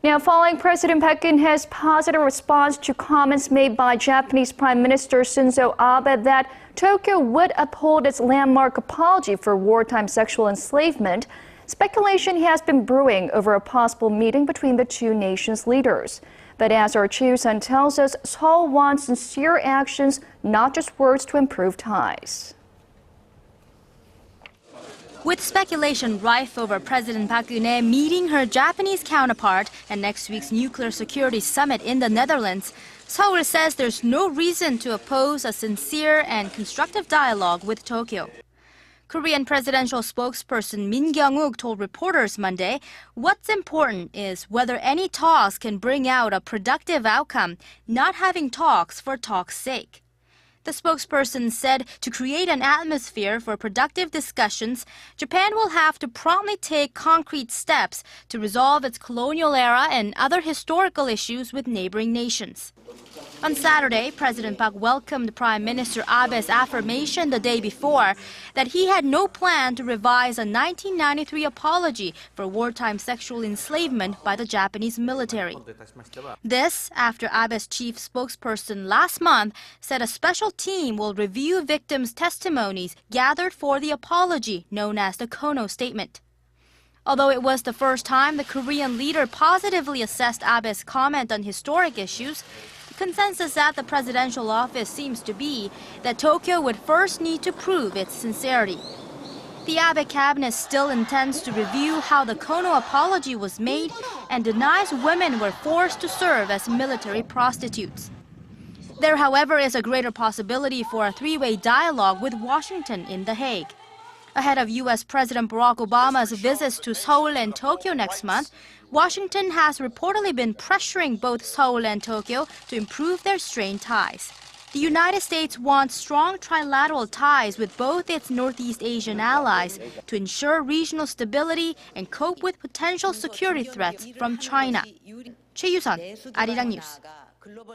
Now, following President Park Geun-hye's positive response to comments made by Japanese Prime Minister Shinzo Abe that Tokyo would uphold its landmark apology for wartime sexual enslavement, speculation has been brewing over a possible meeting between the two nations' leaders. But as our Choi You-sun tells us, Seoul wants sincere actions, not just words, to improve ties. With speculation rife over President Park Geun-hye meeting her Japanese counterpart at next week's nuclear security summit in the Netherlands, Seoul says there's no reason to oppose a sincere and constructive dialogue with Tokyo. Korean presidential spokesperson Min Kyung-wook told reporters Monday what's important is whether any talks can bring out a productive outcome, not having talks for talk's sake. The spokesperson said to create an atmosphere for productive discussions, Japan will have to promptly take concrete steps to resolve its colonial era and other historical issues with neighboring nations. On Saturday, President Park welcomed Prime Minister Abe's affirmation the day before that he had no plan to revise a 1993 apology for wartime sexual enslavement by the Japanese military. This after Abe's chief spokesperson last month said a special team will review victims' testimonies gathered for the apology known as the Kono Statement. Although it was the first time the Korean leader positively assessed Abe's comment on historic issues, consensus at the presidential office seems to be that Tokyo would first need to prove its sincerity. The Abe cabinet still intends to review how the Kono apology was made and denies women were forced to serve as military prostitutes. There, however, is a greater possibility for a three-way dialogue with Washington in The Hague. Ahead of U.S. President Barack Obama's visits to Seoul and Tokyo next month, Washington has reportedly been pressuring both Seoul and Tokyo to improve their strained ties. The United States wants strong trilateral ties with both its Northeast Asian allies to ensure regional stability and cope with potential security threats from China. Choi You-sun, Arirang News.